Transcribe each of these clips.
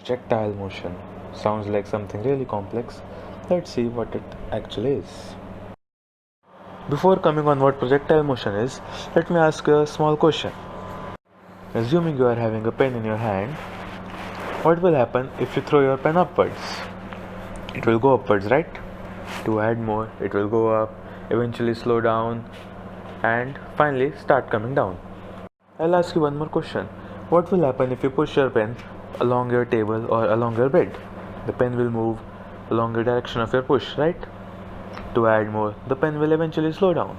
Projectile motion sounds like something really complex. Let's see what it actually is. Before coming on what projectile motion is, let me ask you a small question. Assuming you are having a pen in your hand, what will happen if you throw your pen upwards? It will go upwards, right? To add more, it will go up, eventually slow down, and finally start coming down. I'll ask you one more question. What will happen if you push your pen along your table or along your bed? The pen will move along the direction of your push, right? To add more, the pen will eventually slow down.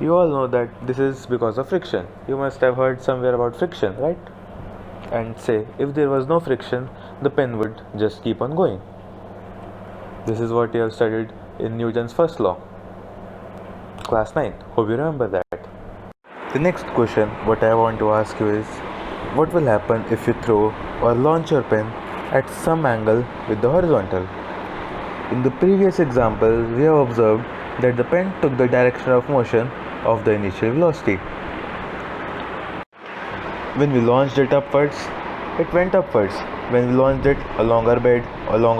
You all know that this is because of friction. You must have heard somewhere about friction, right? And say, if there was no friction, the pen would just keep on going. This is what you have studied in Newton's first law, class 9. Hope you remember that. The next question, what I want to ask you is, what will happen if you throw or launch your pen at some angle with the horizontal? In the previous example, we have observed that the pen took the direction of motion of the initial velocity. When we launched it upwards, it went upwards. When we launched it along our bed, along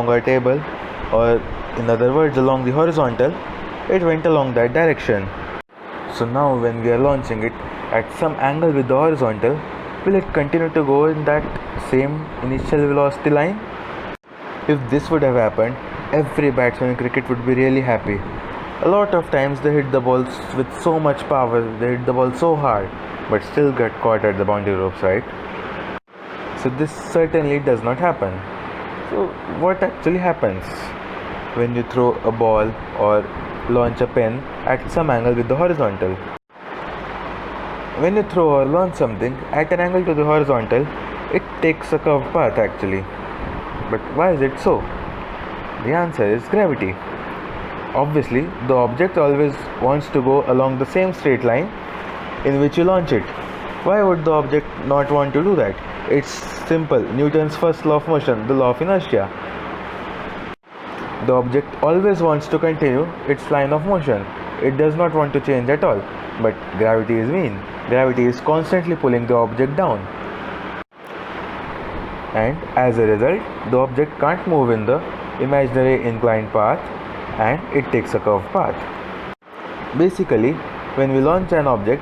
our table, or in other words, along the horizontal, it went along that direction. So now when we are launching it at some angle with the horizontal, will it continue to go in that same initial velocity line? If this would have happened, every batsman in cricket would be really happy. A lot of times they hit the balls with so much power, they hit the ball so hard, but still get caught at the boundary ropes, right? So this certainly does not happen. So what actually happens when you throw a ball or launch a pen at some angle with the horizontal? When you throw or launch something at an angle to the horizontal, it takes a curved path actually. But why is it so? The answer is gravity. Obviously, the object always wants to go along the same straight line in which you launch it. Why would the object not want to do that? It's simple. Newton's first law of motion, the law of inertia. The object always wants to continue its line of motion. It does not want to change at all. But gravity is mean. Gravity is constantly pulling the object down. And as a result, the object can't move in the imaginary inclined path and it takes a curved path. Basically, when we launch an object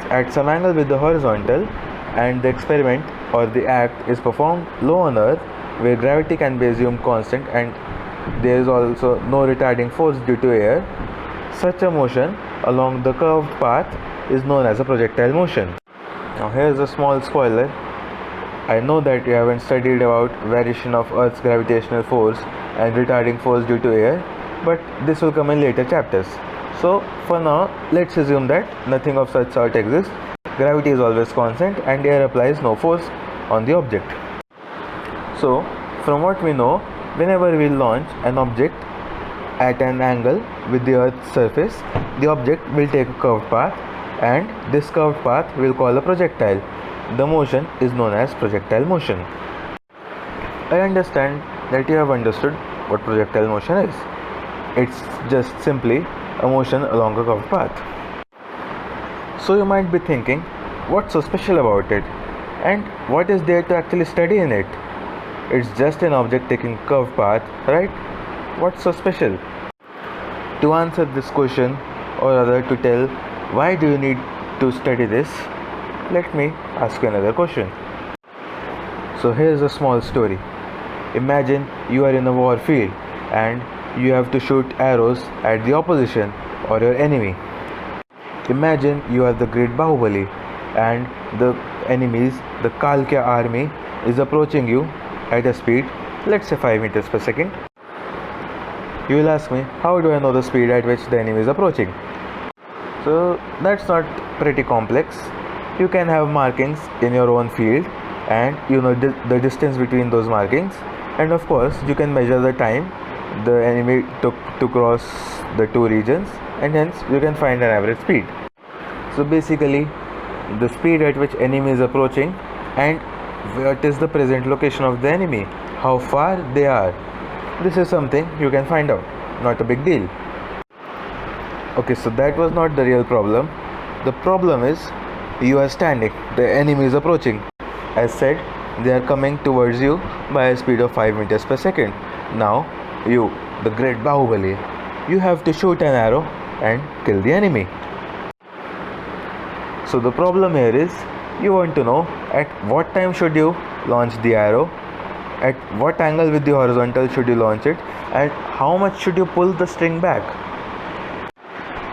at some angle with the horizontal and the experiment or the act is performed low on earth where gravity can be assumed constant and there is also no retarding force due to air, such a motion along the curved path is known as a projectile motion. Now here's a small spoiler. I know that you haven't studied about variation of Earth's gravitational force and retarding force due to air, but this will come in later chapters. So for now, let's assume that nothing of such sort exists. Gravity is always constant and air applies no force on the object. So from what we know, whenever we launch an object at an angle with the Earth's surface, the object will take a curved path and this curved path we'll call a projectile. The motion is known as projectile motion. I understand that you have understood what projectile motion is. It's just simply a motion along a curved path. So you might be thinking, what's so special about it? And what is there to actually study in it? It's just an object taking a curved path, right? What's so special? To answer this question, or rather to tell why do you need to study this, let me ask you another question. So here's a small story. Imagine you are in a war field and you have to shoot arrows at the opposition or your enemy. Imagine you are the great Bahubali and the enemies, the Kalkya army, is approaching you at a speed, let's say 5 meters per second. You will ask me, how do I know the speed at which the enemy is approaching? So that's not pretty complex. You can have markings in your own field and you know the distance between those markings, and of course you can measure the time the enemy took to cross the two regions, and hence you can find an average speed. So basically the speed at which enemy is approaching and what is the present location of the enemy, how far they are, this is something you can find out, not a big deal. Okay, so that was not the real problem. The problem is you are standing, the enemy is approaching. As said, They are coming towards you by a speed of 5 meters per second. Now, you, the great Bahubali, you have to shoot an arrow and kill the enemy. So the problem here is, you want to know at what time should you launch the arrow, at what angle with the horizontal should you launch it, and how much should you pull the string back.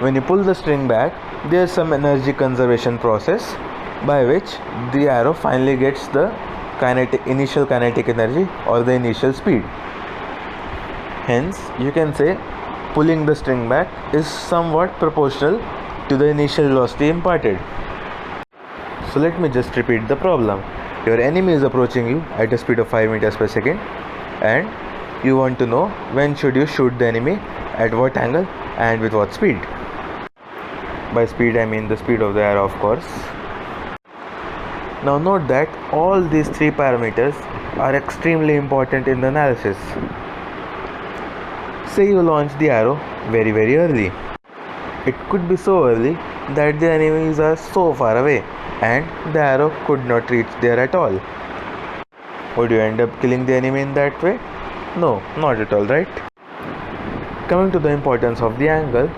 When you pull the string back, there is some energy conservation process by which the arrow finally gets the initial kinetic energy or the initial speed. Hence, you can say pulling the string back is somewhat proportional to the initial velocity imparted. So let me just repeat the problem. Your enemy is approaching you at a speed of 5 meters per second, and you want to know when should you shoot the enemy, at what angle and with what speed. By speed I mean the speed of the arrow, of course. Now note that all these three parameters are extremely important in the analysis. Say you launch the arrow very early. It could be so early that the enemies are so far away and the arrow could not reach there at all. Would you end up killing the enemy in that way? No, not at all, right? Coming to the importance of the angle,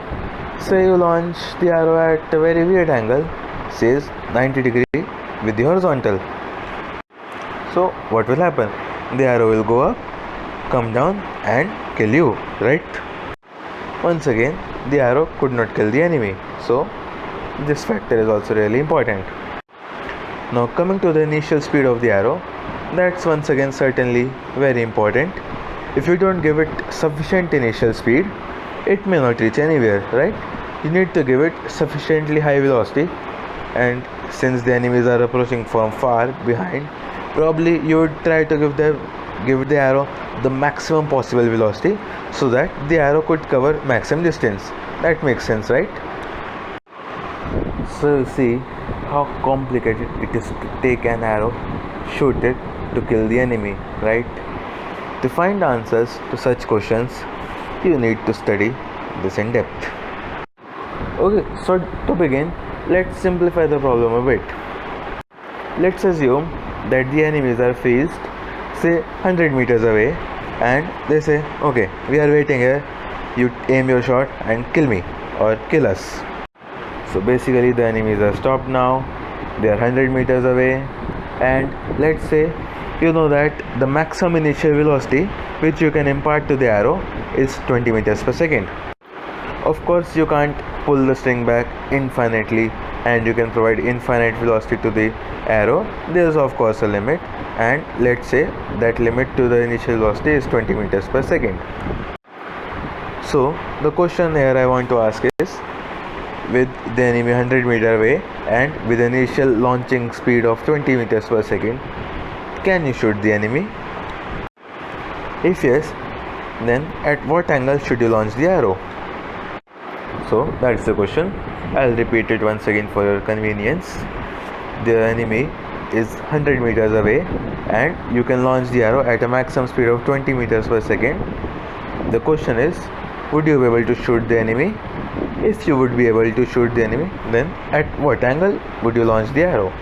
say you launch the arrow at a very weird angle, says 90 degree with the horizontal. So what will happen? The arrow will go up, come down and kill you, right? Once again, the arrow could not kill the enemy. So this factor is also really important. Now coming to the initial speed of the arrow, that's once again certainly very important. If you don't give it sufficient initial speed, it may not reach anywhere, right? You need to give it sufficiently high velocity, and since the enemies are approaching from far behind, probably you would try to give the arrow the maximum possible velocity so that the arrow could cover maximum distance. That makes sense, right? So you see how complicated it is to take an arrow, shoot it to kill the enemy, right? To find answers to such questions, you need to study this in depth. Okay, so to begin, let's simplify the problem a bit. Let's assume that the enemies are phased, say 100 meters away, and they say, okay, we are waiting here, you aim your shot and kill me or kill us. So basically the enemies are stopped now, they are 100 meters away, and let's say you know that the maximum initial velocity which you can impart to the arrow is 20 meters per second. Of course you can't pull the string back infinitely and you can provide infinite velocity to the arrow. There is of course a limit, and let's say that limit to the initial velocity is 20 meters per second. So the question here I want to ask is, with the enemy 100 meters away and with an initial launching speed of 20 meters per second, can you shoot the enemy? If yes, then at what angle should you launch the arrow? So that's the question. I'll repeat it once again for your convenience. The enemy is 100 meters away and you can launch the arrow at a maximum speed of 20 meters per second. The question is, would you be able to shoot the enemy? If you would be able to shoot the enemy, then at what angle would you launch the arrow?